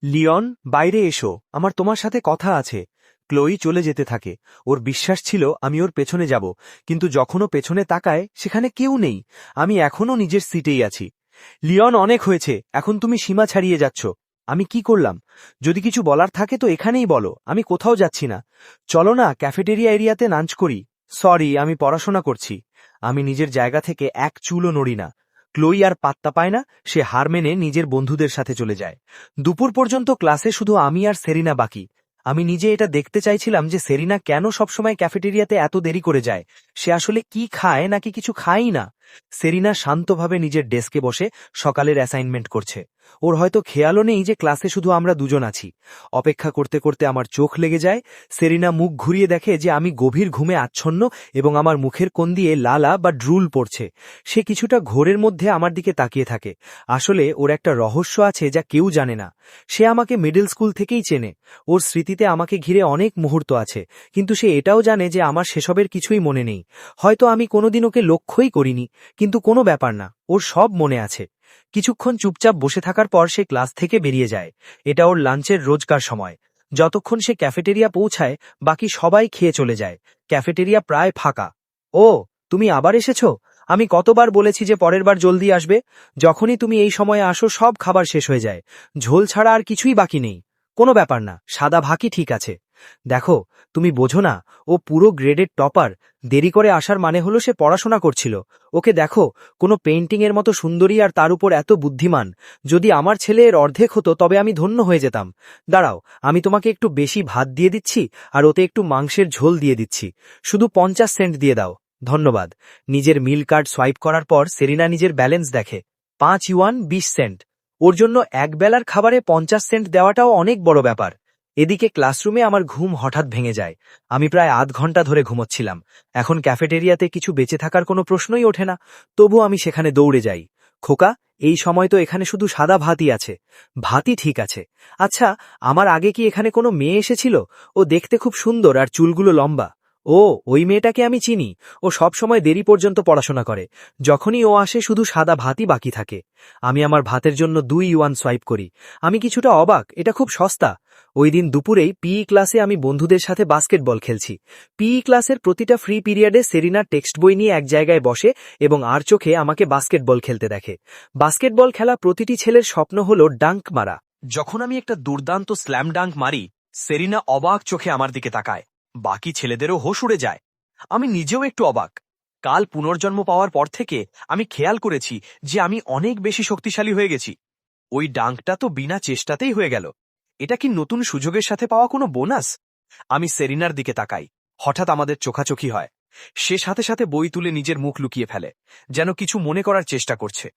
Leone, বাইরে এসো, আমার তোমার সাথে কথা আছে। ক্লোই চলে যেতে থাকে। ওর বিশ্বাস ছিল আমি ওর পেছনে যাব, কিন্তু যখনও পেছনে তাকায় সেখানে কেউ নেই। আমি এখনও নিজের সিটেই আছি। লিওন, অনেক হয়েছে, এখন তুমি সীমা ছাড়িয়ে যাচ্ছ। আমি কি করলাম? যদি কিছু বলার থাকে তো এখানেই বলো, আমি কোথাও যাচ্ছি না। চলো না, ক্যাফেটেরিয়া এরিয়াতে লাঞ্চ করি। সরি, আমি পড়াশোনা করছি। আমি নিজের জায়গা থেকে এক চুলও নড়ি না। ক্লোই আর পাত্তা পায় না, সে হার মেনে নিজের বন্ধুদের সাথে চলে যায়। দুপুর পর্যন্ত ক্লাসে শুধু আমি আর সেরিনা বাকি। আমি নিজে এটা দেখতে চাইছিলাম যে সেরিনা কেন সবসময় ক্যাফেটেরিয়াতে এত দেরি করে যায়। সে আসলে কি খায় নাকি কিছু খায়ই না। সেরিনা শান্তভাবে নিজের ডেস্কে বসে সকালের অ্যাসাইনমেন্ট করছে। ওর হয়তো খেয়ালও নেই যে ক্লাসে শুধু আমরা দুজন আছি। অপেক্ষা করতে করতে আমার চোখ লেগে যায়। সেরিনা মুখ ঘুরিয়ে দেখে যে আমি গভীর ঘুমে আচ্ছন্ন এবং আমার মুখের কোণ দিয়ে লালা বা ড্রুল পড়ছে। সে কিছুটা ঘোরের মধ্যে আমার দিকে তাকিয়ে থাকে। আসলে ওর একটা রহস্য আছে যা কেউ জানে না। সে আমাকে মিডল স্কুল থেকেই চেনে। ওর স্মৃতিতে আমাকে ঘিরে অনেক মুহূর্ত আছে, কিন্তু সে এটাও জানে যে আমার সেসবের কিছুই মনে নেই। হয়তো আমি কোনোদিন ওকে লক্ষ্যই করিনি, কিন্তু কোনো ব্যাপার না, ওর সব মনে আছে। কিছুক্ষণ চুপচাপ বসে থাকার পর সে ক্লাস থেকে বেরিয়ে যায়। এটা ওর লাঞ্চের রোজকার সময়। যতক্ষণ সে ক্যাফেটেরিয়া পৌঁছায় বাকি সবাই খেয়ে চলে যায়। ক্যাফেটেরিয়া প্রায় ফাঁকা। ও, তুমি আবার এসেছো? আমি কতবার বলেছি যে পরের বার জলদি আসবে। যখনই তুমি এই সময়ে আসো সব খাবার শেষ হয়ে যায়। ঝোল ছাড়া আর কিছুই বাকি নেই। কোনো ব্যাপার না, সাদা ভাতই ঠিক আছে। দেখো, তুমি বোঝো না, ও পুরো গ্রেডের টপার। দেরি করে আসার মানে হলো সে পড়াশোনা করছিল। ওকে দেখো, কোনো পেইন্টিংয়ের মতো সুন্দরী আর তার উপর এত বুদ্ধিমান। যদি আমার ছেলে এর অর্ধেক হতো তবে আমি ধন্য হয়ে যেতাম। দাঁড়াও, আমি তোমাকে একটু বেশি ভাত দিয়ে দিচ্ছি আর ওতে একটু মাংসের ঝোল দিয়ে দিচ্ছি। শুধু 50 সেন্ট দিয়ে দাও। ধন্যবাদ। নিজের মিল কার্ড সোয়াইপ করার পর সেরিনা নিজের ব্যালেন্স দেখে। 5 ইউয়ান 20 সেন্ট। ওর জন্য একবেলার খাবারে 50 সেন্ট দেওয়াটাও অনেক বড় ব্যাপার। এদিকে ক্লাসরুমে আমার ঘুম হঠাৎ ভেঙে যায়। আমি প্রায় আধ ঘন্টা ধরে ঘুমোচ্ছিলাম। এখন ক্যাফেটেরিয়াতে কিছু বেঁচে থাকার কোনো প্রশ্নই ওঠে না। তবু আমি সেখানে দৌড়ে যাই। খোকা, এই সময় তো এখানে শুধু সাদা ভাতই আছে। ভাতই ঠিক আছে। আচ্ছা, আমার আগে কি এখানে কোনো মেয়ে এসেছিল? ও দেখতে খুব সুন্দর আর চুলগুলো লম্বা। ও, ওই মেয়েটাকে আমি চিনি। ও সব সময় দেরি পর্যন্ত পড়াশোনা করে। যখনই ও আসে শুধু সাদা ভাতই বাকি থাকে। আমি আমার ভাতের জন্য 2 ইউয়ান সোয়াইপ করি। আমি কিছুটা অবাক, এটা খুব সস্তা। ওই দিন দুপুরেই পিই ক্লাসে আমি বন্ধুদের সাথে বাস্কেটবল খেলছি। পিই ক্লাসের প্রতিটা ফ্রি পিরিয়ডে সেরিনা টেক্সট বই নিয়ে এক জায়গায় বসে এবং আর চোখে আমাকে বাস্কেটবল খেলতে দেখে। বাস্কেটবল খেলা প্রতিটি ছেলের স্বপ্ন হলো ডাঙ্ক মারা। যখন আমি একটা দুর্দান্ত স্ল্যাম ডাঙ্ক মারি, সেরিনা অবাক চোখে আমার দিকে তাকায়। বাকি ছেলেদেরও হোশ উড়ে যায়। আমি নিজেও একটু অবাক। কাল পুনর্জন্ম পাওয়ার পর থেকে আমি খেয়াল করেছি যে আমি অনেক বেশি শক্তিশালী হয়ে গেছি। ওই ডাঙ্কটা তো বিনা চেষ্টাতেই হয়ে গেল। এটা কি নতুন সুযোগের সাথে পাওয়া কোনো বোনাস? আমি সেরিনার দিকে তাকাই। হঠাৎ আমাদের চোখাচোখি হয়। সে সাথে সাথে বই তুলে নিজের মুখ লুকিয়ে ফেলে, যেন কিছু মনে করার চেষ্টা করছে।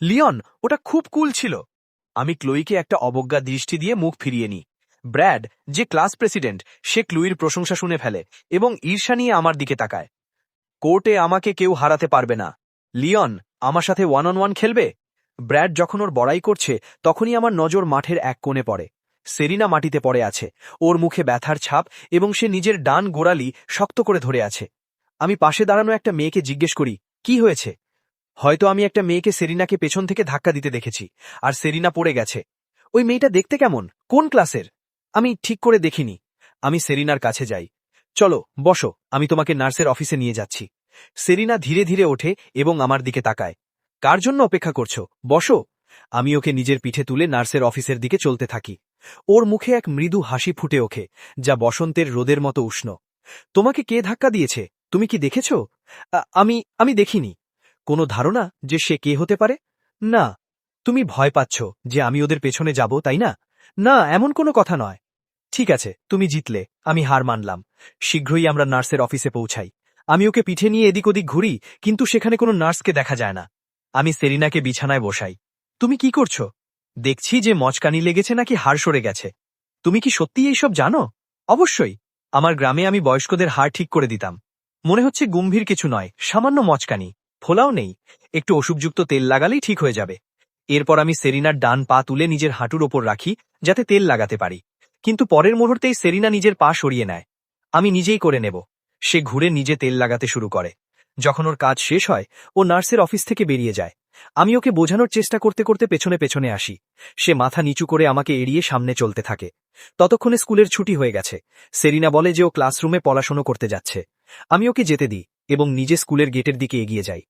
লিওন, ওটা খুব কুল ছিল। আমি ক্লোইকে একটা অবজ্ঞা দৃষ্টি দিয়ে মুখ ফিরিয়ে নিই। ব্র্যাড, যে ক্লাস প্রেসিডেন্ট, সে ক্লোইর প্রশংসা শুনে ফেলে এবং ঈর্ষা নিয়ে আমার দিকে তাকায়। কোর্টে আমাকে কেউ হারাতে পারবে না। লিওন, আমার সাথে 1-on-1 খেলবে? ব্র্যাড যখন ওর বড়াই করছে তখনই আমার নজর মাঠের এক কোণে পড়ে। সেরিনা মাটিতে পড়ে আছে। ওর মুখে ব্যথার ছাপ এবং সে নিজের ডান গোড়ালি শক্ত করে ধরে আছে। আমি পাশে দাঁড়ানো একটা মেয়েকে জিজ্ঞেস করি, কি হয়েছে? হয়তো আমি একটা মেয়েকে সেরিনাকে পেছন থেকে ধাক্কা দিতে দেখেছি, আর সেরিনা পড়ে গেছে। ওই মেয়েটা দেখতে কেমন? কোন ক্লাসের? আমি ঠিক করে দেখিনি। আমি সেরিনার কাছে যাই। চলো, বসো, আমি তোমাকে নার্সের অফিসে নিয়ে যাচ্ছি। সেরিনা ধীরে ধীরে ওঠে এবং আমার দিকে তাকায়। কার জন্য অপেক্ষা করছো? বসো। আমি ওকে নিজের পিঠে তুলে নার্সের অফিসের দিকে চলতে থাকি। ওর মুখে এক মৃদু হাসি ফুটে ওঠে, যা বসন্তের রোদের মতো উষ্ণ। তোমাকে কে ধাক্কা দিয়েছে? তুমি কি দেখেছ? আমি দেখিনি। কোনো ধারণা যে সে কে হতে পারে? না। তুমি ভয় পাচ্ছ যে আমি ওদের পেছনে যাব, তাই না? না, এমন কোনো কথা নয়। ঠিক আছে, তুমি জিতলে, আমি হার মানলাম। শীঘ্রই আমরা নার্সের অফিসে পৌঁছাই। আমি ওকে পিঠে নিয়ে এদিক ওদিক ঘুরি, কিন্তু সেখানে কোনো নার্সকে দেখা যায় না। আমি সেরিনাকে বিছানায় বসাই। তুমি কি করছো? দেখছি যে মচকানি লেগেছে নাকি হাড় সরে গেছে। তুমি কি সত্যি এইসব জানো? অবশ্যই। আমার গ্রামে আমি বয়স্কদের হাড় ঠিক করে দিতাম। মনে হচ্ছে গম্ভীর কিছু নয়, সামান্য মচকানি। ফোলাও নেই। একটু ওষুধযুক্ত তেল লাগালেই ঠিক হয়ে যাবে। এরপর আমি সেরিনার ডান পা তুলে নিজের হাঁটুর ওপর রাখি, যাতে তেল লাগাতে পারি। কিন্তু পরের মুহূর্তেই সেরিনা নিজের পা সরিয়ে নেয়। আমি নিজেই করে নেব। সে ঘুরে নিজে তেল লাগাতে শুরু করে। যখন ওর কাজ শেষ হয়, ও নার্সের অফিস থেকে বেরিয়ে যায়। আমি ওকে বোঝানোর চেষ্টা করতে করতে পেছনে পেছনে আসি। সে মাথা নিচু করে আমাকে এড়িয়ে সামনে চলতে থাকে। ততক্ষণে স্কুলের ছুটি হয়ে গেছে। সেরিনা বলে যে ও ক্লাসরুমে পড়াশোনা করতে যাচ্ছে। আমি ওকে যেতে দিই এবং নিজে স্কুলের গেটের দিকে এগিয়ে যাই।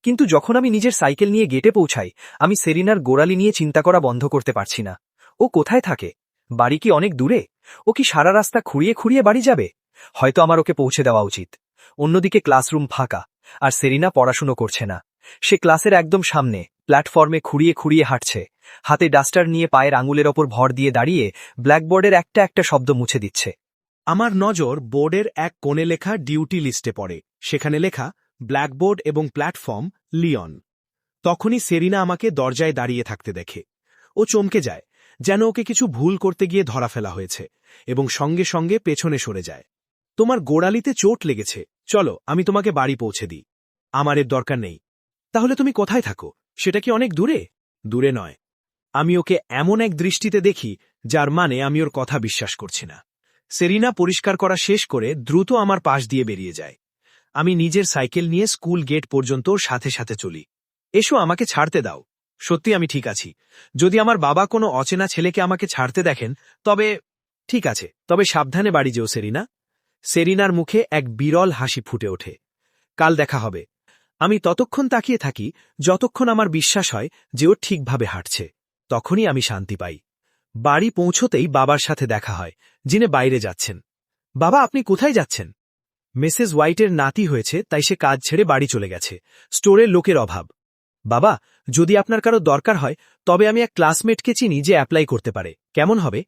কিন্তু যখন আমি নিজের সাইকেল নিয়ে গেটে পৌঁছাই, আমি সেরিনার গোড়ালি নিয়ে চিন্তা করা বন্ধ করতে পারছি না। ও কোথায় থাকে? বাড়ি কি অনেক দূরে? ও কি সারা রাস্তা খুঁড়িয়ে খুঁড়িয়ে বাড়ি যাবে? হয়তো আমার ওকে পৌঁছে দেওয়া উচিত। অন্যদিকে ক্লাসরুম ফাঁকা, আর সেরিনা পড়াশুনো করছে না। সে ক্লাসের একদম সামনে প্ল্যাটফর্মে খুঁড়িয়ে খুঁড়িয়ে হাঁটছে, হাতে ডাস্টার নিয়ে পায়ের আঙুলের ওপর ভর দিয়ে দাঁড়িয়ে ব্ল্যাকবোর্ডের একটা একটা শব্দ মুছে দিচ্ছে। আমার নজর বোর্ডের এক কোণে লেখা ডিউটি লিস্টে পড়ে। সেখানে লেখা ব্ল্যাকবোর্ড এবং প্ল্যাটফর্ম লিওন। তখনই সেরিনা আমাকে দরজায় দাঁড়িয়ে থাকতে দেখে। ও চমকে যায়, যেন ওকে কিছু ভুল করতে গিয়ে ধরা ফেলা হয়েছে, এবং সঙ্গে সঙ্গে পেছনে সরে যায়। তোমার গোড়ালিতে চোট লেগেছে, চলো আমি তোমাকে বাড়ি পৌঁছে দিই। আমার এর দরকার নেই। তাহলে তুমি কোথায় থাকো? সেটা কি অনেক দূরে? দূরে নয়। আমি ওকে এমন এক দৃষ্টিতে দেখি যার মানে আমি ওর কথা বিশ্বাস করছি না। সেরিনা পরিষ্কার করা শেষ করে দ্রুত আমার পাশ দিয়ে বেরিয়ে যায়। আমি নিজের সাইকেল নিয়ে স্কুল গেট পর্যন্ত ওর সাথে সাথে চলি। এসো, আমাকে ছাড়তে দাও। সত্যি আমি ঠিক আছি। যদি আমার বাবা কোনো অচেনা ছেলেকে আমাকে ছাড়তে দেখেন, তবে ঠিক আছে, তবে সাবধানে বাড়ি যেও সেরিনা। সেরিনার মুখে এক বিরল হাসি ফুটে ওঠে। কাল দেখা হবে। আমি ততক্ষণ তাকিয়ে থাকি যতক্ষণ আমার বিশ্বাস হয় যে ও ঠিকভাবে হাঁটছে। তখনই আমি শান্তি পাই। বাড়ি পৌঁছতেই বাবার সাথে দেখা হয়, যিনি বাইরে যাচ্ছেন। বাবা, আপনি কোথায় যাচ্ছেন? মিসেস হোয়াইটের নাতি হয়েছে, তাই সে কাজ ছেড়ে বাড়ি চলে গেছে। স্টোরের লোকের অভাব। বাবা, যদি আপনার কারো দরকার হয়, তবে আমি এক ক্লাসমেটকে চিনি যে অ্যাপ্লাই করতে পারে। কেমন হবে?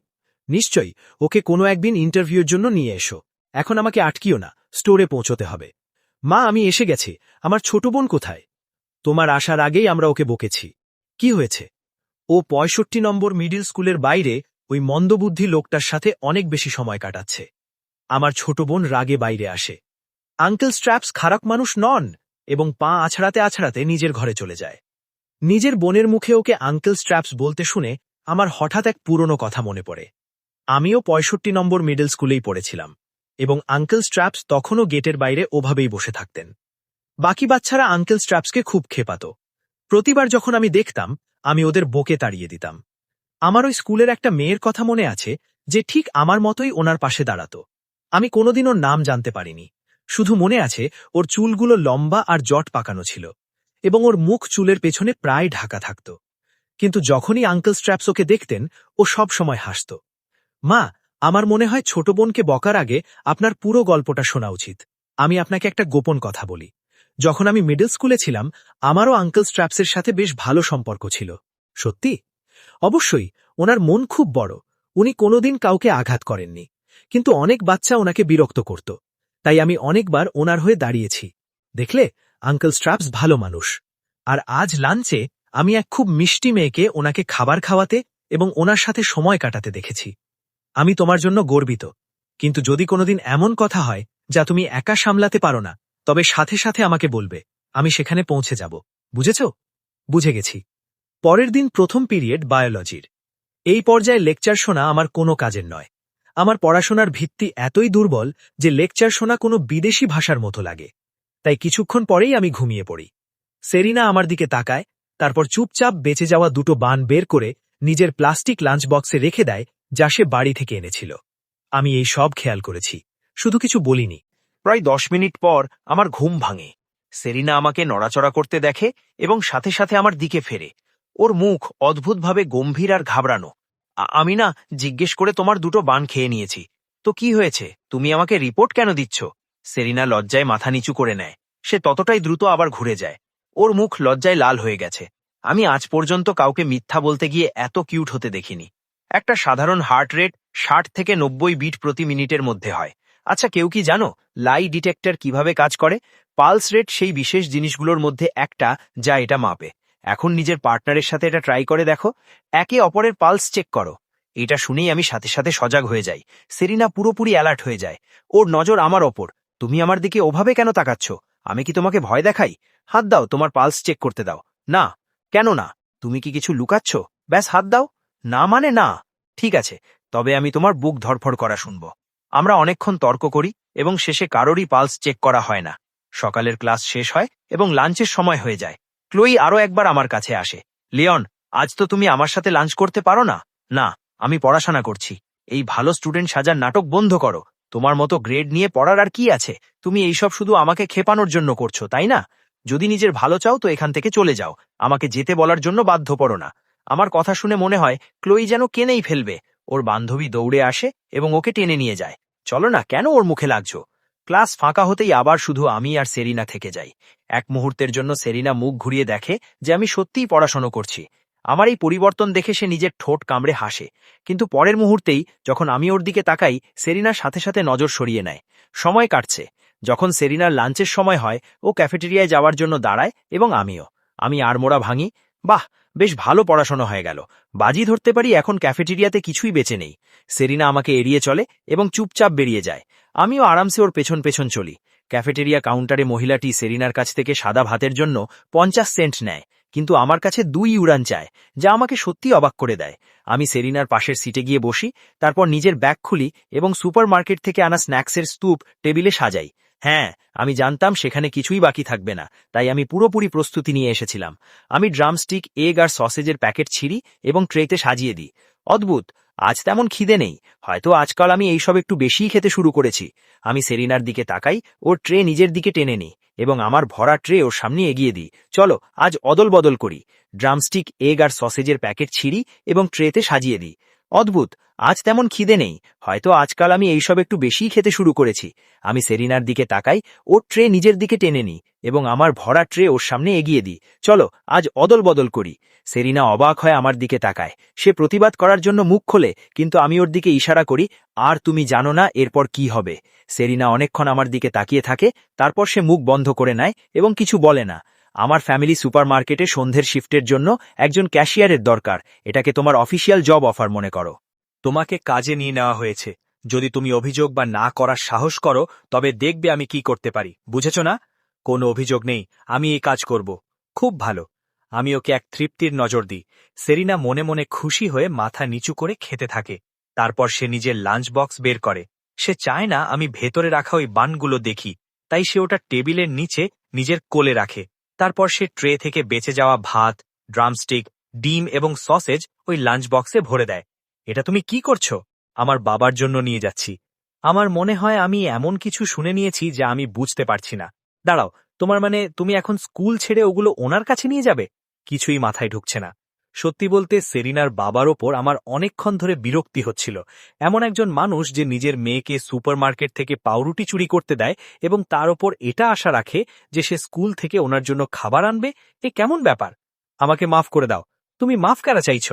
নিশ্চয়ই, ওকে কোনো একদিন ইন্টারভিউর জন্য নিয়ে এসো। এখন আমাকে আটকিও না, স্টোরে পৌঁছতে হবে। মা, আমি এসে গেছি। আমার ছোট বোন কোথায়? তোমার আসার আগেই আমরা ওকে বকেছি। কি হয়েছে? ও ৬৫ নম্বর মিডল স্কুলের বাইরে ওই মন্দবুদ্ধি লোকটার সাথে অনেক বেশি সময় কাটাচ্ছে। আমার ছোট বোন রাগে বাইরে আসে। আঙ্কেল স্ট্র্যাপস খারাপ মানুষ নন, এবং পা আছড়াতে আছড়াতে নিজের ঘরে চলে যায়। নিজের বোনের মুখে ওকে আঙ্কেল স্ট্র্যাপস বলতে শুনে আমার হঠাৎ এক পুরনো কথা মনে পড়ে। আমিও ৬৫ নম্বর মিডল স্কুলেই পড়েছিলাম, এবং আঙ্কেল স্ট্র্যাপস তখনও গেটের বাইরে ওভাবেই বসে থাকতেন। বাকি বাচ্চারা আঙ্কেল স্ট্র্যাপসকে খুব খেপাত। প্রতিবার যখন আমি দেখতাম, আমি ওদের বকে তাড়িয়ে দিতাম। আমার ওই স্কুলের একটা মেয়ের কথা মনে আছে, যে ঠিক আমার মতোই ওনার পাশে দাঁড়াত। আমি কোনোদিন ওর নাম জানতে পারিনি। শুধু মনে আছে ওর চুলগুলো লম্বা আর জট পাকানো ছিল, এবং ওর মুখ চুলের পেছনে প্রায় ঢাকা থাকত। কিন্তু যখনই আঙ্কেল স্ট্র্যাপস ওকে দেখতেন, ও সব সময় হাসত। মা, আমার মনে হয় ছোট বোনকে বকার আগে আপনার পুরো গল্পটা শোনা উচিত। আমি আপনাকে একটা গোপন কথা বলি। যখন আমি মিডল স্কুলে ছিলাম, আমারও আঙ্কেল স্ট্র্যাপসের সাথে বেশ ভালো সম্পর্ক ছিল। সত্যি? অবশ্যই। ওনার মন খুব বড়। উনি কোনোদিন কাউকে আঘাত করেননি, কিন্তু অনেক বাচ্চা ওনাকে বিরক্ত করত। তাই আমি অনেকবার ওনার হয়ে দাঁড়িয়েছি। দেখলে, আঙ্কেল স্ট্র্যাপস ভালো মানুষ। আর আজ লাঞ্চে আমি এক খুব মিষ্টি মেয়েকে ওনাকে খাবার খাওয়াতে এবং ওনার সাথে সময় কাটাতে দেখেছি। আমি তোমার জন্য গর্বিত। কিন্তু যদি কোনোদিন এমন কথা হয় যা তুমি একা সামলাতে পারো না, তবে সাথে সাথে আমাকে বলবে। আমি সেখানে পৌঁছে যাব। বুঝেছ? বুঝে গেছি। পরের দিন প্রথম পিরিয়ড বায়োলজির। এই পর্যায়ে লেকচার শোনা আমার কোনো কাজের নয়। আমার পড়াশোনার ভিত্তি এতই দুর্বল যে লেকচার শোনা কোনো বিদেশি ভাষার মতো লাগে। তাই কিছুক্ষণ পরেই আমি ঘুমিয়ে পড়ি। সেরিনা আমার দিকে তাকায়, তারপর চুপচাপ বেঁচে যাওয়া দুটো বান বের করে নিজের প্লাস্টিক লাঞ্চ বক্সে রেখে দেয়, যা সে বাড়ি থেকে এনেছিল। আমি এই সব খেয়াল করেছি, শুধু কিছু বলিনি। প্রায় ১০ মিনিট পর আমার ঘুম ভাঙে। সেরিনা আমাকে নড়াচড়া করতে দেখে এবং সাথে সাথে আমার দিকে ফেরে। ওর মুখ অদ্ভুতভাবে গম্ভীর আর ঘাবড়ানো। আমি না জিজ্ঞেস করে তোমার দুটো বান খেয়ে নিয়েছি। তো কি হয়েছে? তুমি আমাকে রিপোর্ট কেন দিচ্ছ? সেরিনা লজ্জায় মাথা নিচু করে নেয়। সে ততটাই দ্রুত আবার ঘুরে যায়। ওর মুখ লজ্জায় লাল হয়ে গেছে। আমি আজ পর্যন্ত কাউকে মিথ্যা বলতে গিয়ে এত কিউট হতে দেখিনি। একটা সাধারণ হার্ট রেট ৬০ থেকে ৯০ বিট প্রতি মিনিটের মধ্যে হয়। আচ্ছা, কেউ কি জানো লাই ডিটেক্টর কিভাবে কাজ করে? পালস রেট সেই বিশেষ জিনিসগুলোর মধ্যে একটা যা এটা মাপে। এখন নিজের পার্টনারের সাথে এটা ট্রাই করে দেখো। একে অপরের পালস চেক করো। এটা শুনেই আমি সাথে সাথে সজাগ হয়ে যাই। সেরিনা পুরোপুরি অ্যালার্ট হয়ে যায়। ওর নজর আমার ওপর। তুমি আমার দিকে ওভাবে কেন তাকাচ্ছ? আমি কি তোমাকে ভয় দেখাই? হাত দাও, তোমার পালস চেক করতে দাও। না। কেন না? তুমি কি কিছু লুকাচ্ছ? ব্যাস হাত দাও। না মানে না। ঠিক আছে, তবে আমি তোমার বুক ধড়ফড় করা শুনব। আমরা অনেকক্ষণ তর্ক করি এবং শেষে কারোরই পালস চেক করা হয় না। সকালের ক্লাস শেষ হয় এবং লাঞ্চের সময় হয়ে যায়। ক্লোই আরও একবার আমার কাছে আসে। লিওন, আজ তো তুমি আমার সাথে লাঞ্চ করতে পারো না? না, আমি পড়াশোনা করছি। এই ভালো স্টুডেন্ট সাজার নাটক বন্ধ করো। তোমার মতো গ্রেড নিয়ে পড়ার আর কি আছে? তুমি এইসব শুধু আমাকে খেপানোর জন্য করছো, তাই না? যদি নিজের ভালো চাও তো এখান থেকে চলে যাও। আমাকে যেতে বলার জন্য বাধ্য করো না। আমার কথা শুনে মনে হয় ক্লোই যেন কেনেই ফেলবে। ওর বান্ধবী দৌড়ে আসে এবং ওকে টেনে নিয়ে যায়। চলো না, কেন ওর মুখে লাগছো? ক্লাস ফাঁকা হতেই আবার শুধু আমি আর সেরিনা থেকে যাই। এক মুহূর্তের জন্য সেরিনা মুখ ঘুরিয়ে দেখে যে আমি সত্যিই পড়াশোনা করছি। আমার এই পরিবর্তন দেখে সে নিজের ঠোঁট কামড়ে হাসে। কিন্তু পরের মুহূর্তেই যখন আমি ওর দিকে তাকাই, সেরিনার সাথে সাথে নজর সরিয়ে নেয়। সময় কাটছে। যখন সেরিনার লাঞ্চের সময় হয়, ও ক্যাফেটেরিয়ায় যাওয়ার জন্য দাঁড়ায় এবং আমিও। আমি আড়মোড়া ভাঙি। বাহ, বেশ ভালো পড়াশোনা হয়ে গেল। বাজি ধরতে পারি এখন ক্যাফেটেরিয়াতে কিছুই বেঁচে নেই। সেরিনা আমাকে এড়িয়ে চলে এবং চুপচাপ বেরিয়ে যায়। আমিও আরামসে ওর পেছন পেছন চলি। ক্যাফেটেরিয়া কাউন্টারে মহিলাটি সেরিনার কাছ থেকে সাদা ভাতের জন্য 50 সেন্ট নেয়, কিন্তু আমার কাছে 2 ইউরান চায়, যা আমাকে সত্যি অবাক করে দেয়। আমি সেরিনার পাশের সিটে গিয়ে বসি, তারপর নিজের ব্যাগ খুলি এবং সুপারমার্কেট থেকে আনা স্ন্যাক্সের স্তূপ টেবিলে সাজাই। হ্যাঁ, আমি জানতাম সেখানে কিছুই বাকি থাকবে না, তাই আমি পুরোপুরি প্রস্তুতি নিয়ে এসেছিলাম। আমি ড্রামস্টিক, এগ আর সসেজের প্যাকেট ছিঁড়ি এবং ট্রেতে সাজিয়ে দিই। অদ্ভুত, আজ তেমন খিদে নেই। হয়তো আজকাল আমি এইসব একটু বেশিই খেতে শুরু করেছি। আমি সেরিনার দিকে তাকাই, ওর ট্রে নিজের দিকে টেনে নিই এবং আমার ভরা ট্রে ওর সামনে এগিয়ে দিই। চলো, আজ অদল বদল করি। ড্রামস্টিক, এগ আর সসেজের প্যাকেট ছিঁড়ি এবং ট্রেতে সাজিয়ে দিই। অদ্ভুত, আজ তেমন খিদে নেই। হয়তো আজকাল আমি এইসব একটু বেশিই খেতে শুরু করেছি। আমি সেরিনার দিকে তাকাই, ওর ট্রে নিজের দিকে টেনে নিই এবং আমার ভরা ট্রে ওর সামনে এগিয়ে দিই। চলো, আজ অদল বদল করি। সেরিনা অবাক হয়ে আমার দিকে তাকায়। সে প্রতিবাদ করার জন্য মুখ খোলে, কিন্তু আমি ওর দিকে ইশারা করি, আর তুমি জানো না এরপর কি হবে। সেরিনা অনেকক্ষণ আমার দিকে তাকিয়ে থাকে, তারপর সে মুখ বন্ধ করে নেয় এবং কিছু বলে না। আমার ফ্যামিলি সুপারমার্কেটে সন্ধ্যের শিফটের জন্য একজন ক্যাশিয়ারের দরকার। এটাকে তোমার অফিসিয়াল জব অফার মনে করো। তোমাকে কাজে নিয়ে নেওয়া হয়েছে। যদি তুমি অভিযোগ বা না করার সাহস করো, তবে দেখবে আমি কি করতে পারি। বুঝেছ না? কোনো অভিযোগ নেই, আমি এই কাজ করব। খুব ভালো। আমি ওকে এক তৃপ্তির নজর দিই। সেরিনা মনে মনে খুশি হয়ে মাথা নিচু করে খেতে থাকে। তারপর সে নিজের লাঞ্চ বক্স বের করে। সে চায় না আমি ভেতরে রাখা ওই বানগুলো দেখি, তাই সে ওটা টেবিলের নিচে নিজের কোলে রাখে। তারপর সে ট্রে থেকে বেঁচে যাওয়া ভাত, ড্রামস্টিক, ডিম এবং সসেজ ওই লাঞ্চ বক্সে ভরে দেয়। এটা তুমি কি করছো? আমার বাবার জন্য নিয়ে যাচ্ছি। আমার মনে হয় আমি এমন কিছু শুনে নিয়েছি যা আমি বুঝতে পারছি না। দাঁড়াও, তোমার মানে তুমি এখন স্কুল ছেড়ে ওগুলো ওনার কাছে নিয়ে যাবে? কিছুই মাথায় ঢুকছে না। সত্যি বলতে সেরিনার বাবার ওপর আমার অনেকক্ষণ ধরে বিরক্তি হচ্ছিল। এমন একজন মানুষ যে নিজের মেয়েকে সুপারমার্কেট থেকে পাউরুটি চুরি করতে দেয় এবং তার ওপর এটা আশা রাখে যে সে স্কুল থেকে ওনার জন্য খাবার আনবে, এ কেমন ব্যাপার? আমাকে মাফ করে দাও। তুমি মাফ করা চাইছ?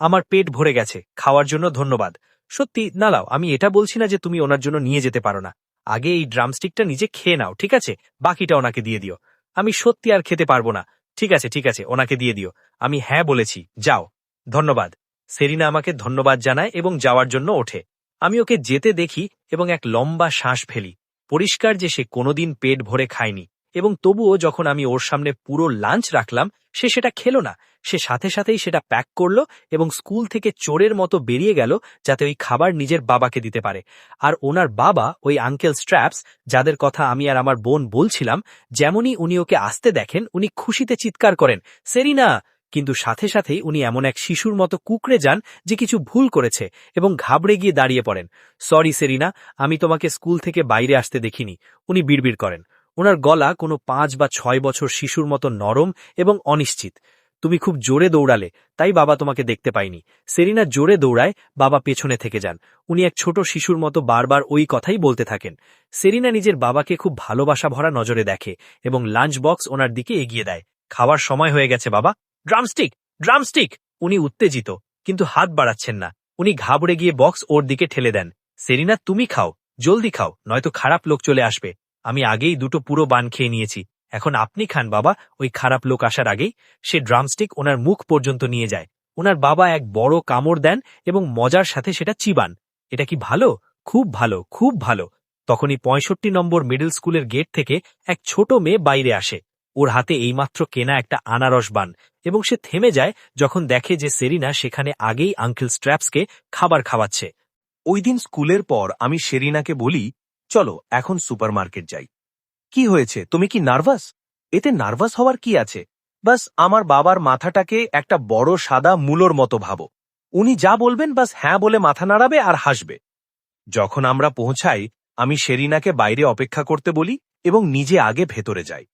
আমার পেট ভরে গেছে, খাওয়ার জন্য ধন্যবাদ। সত্যি নালাও, আমি এটা বলছি না যে তুমি ওনার জন্য নিয়ে যেতে পারো না। আগে এই ড্রামস্টিকটা নিজে খেয়ে নাও, ঠিক আছে? বাকিটা ওনাকে দিয়ে দিও। আমি সত্যি আর খেতে পারবো না। ঠিক আছে ঠিক আছে, ওনাকে দিয়ে দিও। আমি হ্যাঁ বলেছি, যাও। ধন্যবাদ। সেরিনা আমাকে ধন্যবাদ জানায় এবং যাওয়ার জন্য ওঠে। আমি ওকে যেতে দেখি এবং এক লম্বা শ্বাস ফেলি। পরিষ্কার যে সে কোনোদিন পেট ভরে খায়নি, এবং তবুও যখন আমি ওর সামনে পুরো লাঞ্চ রাখলাম, সে সেটা খেল না। সে সাথে সাথেই সেটা প্যাক করল এবং স্কুল থেকে চোরের মতো বেরিয়ে গেল, যাতে ওই খাবার নিজের বাবাকে দিতে পারে। আর ওনার বাবা, ওই আঙ্কেল স্ট্র্যাপস, যাদের কথা আমি আর আমার বোন বলছিলাম, যেমনই উনি ওকে আসতে দেখেন উনি খুশিতে চিৎকার করেন, সেরিনা! কিন্তু সাথে সাথেই উনি এমন এক শিশুর মতো কুঁকড়ে যান যে কিছু ভুল করেছে এবং ঘাবড়ে গিয়ে দাঁড়িয়ে পড়েন। সরি সেরিনা, আমি তোমাকে স্কুল থেকে বাইরে আসতে দেখিনি, উনি বিড়বিড় করেন। ওনার গলা কোনো 5 বা 6 বছর শিশুর মতো নরম এবং অনিশ্চিত। তুমি খুব জোরে দৌড়ালে, তাই বাবা তোমাকে দেখতে পাইনি। সেরিনা জোরে দৌড়ায়, বাবা পেছনে থেকে যান। উনি এক ছোট শিশুর মতো বারবার ওই কথাই বলতে থাকেন। সেরিনা নিজের বাবাকে খুব ভালোবাসা ভরা নজরে দেখে এবং লাঞ্চ বক্স ওনার দিকে এগিয়ে দেয়। খাওয়ার সময় হয়ে গেছে বাবা। Drumstick, drumstick! উনি উত্তেজিত, কিন্তু হাত বাড়াচ্ছেন না। উনি ঘাবড়ে গিয়ে বক্স ওর দিকে ঠেলে দেন। সেরিনা, তুমি খাও, জলদি খাও, নয়তো খারাপ লোক চলে আসবে। আমি আগেই 2টো পুরো বান খেয়ে নিয়েছি। এখন আপনি খান বাবা, ওই খারাপ লোক আসার আগেই। সে ড্রামস্টিক ওনার মুখ পর্যন্ত নিয়ে যায়। ওনার বাবা এক বড় কামড় দেন এবং মজার সাথে সেটা চিবান। এটা কি ভালো? খুব ভালো, খুব ভালো। তখনই 65 নম্বর মিডল স্কুলের গেট থেকে এক ছোট মেয়ে বাইরে আসে। ওর হাতে এইমাত্র কেনা একটা আনারস বান, এবং সে থেমে যায় যখন দেখে যে সেরিনা সেখানে আগেই আঙ্কেল স্ট্র্যাপসকে খাবার খাওয়াচ্ছে। ওই দিন স্কুলের পর আমি সেরিনাকে বলি, চলো এখন সুপারমার্কেট যাই। কি হয়েছে, তুমি কি নার্ভাস? এতে নার্ভাস হওয়ার কি আছে? বাস আমার বাবার মাথাটাকে একটা বড় সাদা মূলোর মতো ভাবো। উনি যা বলবেন বাস হ্যাঁ বলে মাথা নাড়াবে আর হাসবে। যখন আমরা পৌঁছাই, আমি শেরিনাকে বাইরে অপেক্ষা করতে বলি এবং নিজে আগে ভেতরে যাই।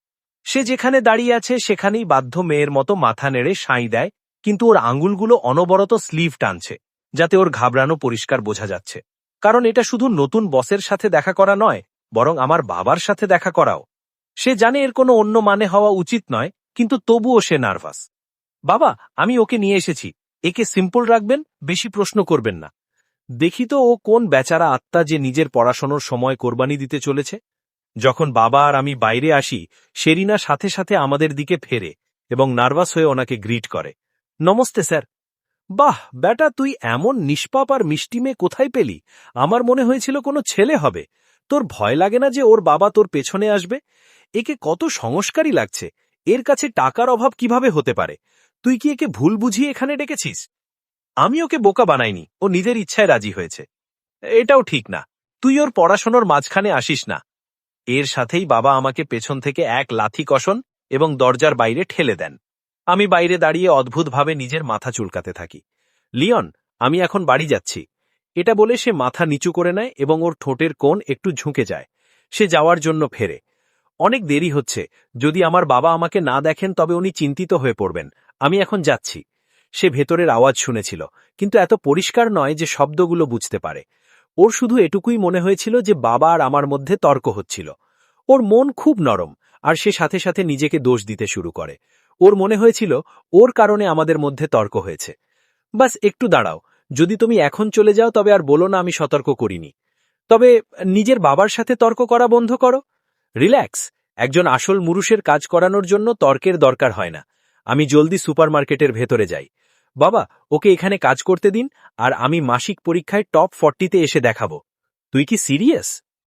সে যেখানে দাঁড়িয়ে আছে সেখানেই বাধ্য মেয়ের মতো মাথা নেড়ে সাঁই দেয়, কিন্তু ওর আঙুলগুলো অনবরত স্লিভ টানছে, যাতে ওর ঘাবড়ানো পরিষ্কার বোঝা যাচ্ছে। কারণ এটা শুধু নতুন বসের সাথে দেখা করা নয়, বরং আমার বাবার সাথে দেখা করাও। সে জানে এর কোনো অন্য মানে হওয়া উচিত নয়, কিন্তু তবুও সে নার্ভাস। বাবা, আমি ওকে নিয়ে এসেছি। একে সিম্পল রাখবেন, বেশি প্রশ্ন করবেন না। দেখি তো ও কোন বেচারা আত্মা যে নিজের পড়াশোনার সময় কোরবানি দিতে চলেছে। যখন বাবা আর আমি বাইরে আসি, শেরিনা সাথে সাথে আমাদের দিকে ফেরে এবং নার্ভাস হয়ে ওনাকে গ্রিট করে। নমস্তে স্যার। বাহ বেটা, তুই এমন নিষ্পাপ আর মিষ্টি মেয়ে কোথায় পেলি? আমার মনে হয়েছিল কোনো ছেলে হবে। তোর ভয় লাগে না যে ওর বাবা তোর পেছনে আসবে? একে কত সংস্কারী লাগছে। এর কাছে টাকার অভাব কিভাবে হতে পারে? তুই কি একে ভুল বুঝিয়ে এখানে ডেকেছিস? আমি ওকে বোকা বানাইনি, ও নিজের ইচ্ছায় রাজি হয়েছে। এটাও ঠিক না, তুই ওর পড়াশোনার মাঝখানে আসিস না। এর সাথেই বাবা আমাকে পেছন থেকে এক লাথি কষন এবং দরজার বাইরে ঠেলে দেন। আমি বাইরে দাঁড়িয়ে অদ্ভুতভাবে নিজের মাথা চুলকাতে থাকি। লিওন, আমি এখন বাড়ি যাচ্ছি। এটা বলে সে মাথা নিচু করে নেয় এবং ওর ঠোঁটের কোণ একটু ঝুঁকে যায়। সে যাওয়ার জন্য ফেরে। অনেক দেরি হচ্ছে। যদি আমার বাবা আমাকে না দেখেন তবে উনি চিন্তিত হয়ে পড়বেন। আমি এখন যাচ্ছি। সে ভেতরের আওয়াজ শুনেছিল, কিন্তু এত পরিষ্কার নয় যে শব্দগুলো বুঝতে পারে। ওর শুধু এটুকুই মনে হয়েছিল যে বাবা আর আমার মধ্যে তর্ক হচ্ছিল। ওর মন খুব নরম, আর সে সাথে সাথে নিজেকে দোষ দিতে শুরু করে। ওর মনে হয়েছিল ওর কারণে আমাদের মধ্যে তর্ক হয়েছে। বাস একটু দাঁড়াও, যদি তুমি এখন চলে যাও তবে আর বলো না আমি সতর্ক করিনি। তবে নিজের বাবার সাথে তর্ক করা বন্ধ করো। রিল্যাক্স। একজন আসল মুরুষের কাজ করানোর জন্য তর্কের দরকার হয় না। আমি জলদি সুপারমার্কেটের ভেতরে যাই। বাবা, ওকে এখানে কাজ করতে দিন, আর আমি মাসিক পরীক্ষায় টপ 40-তে এসে দেখাবো। তুই কি সিরিয়াস?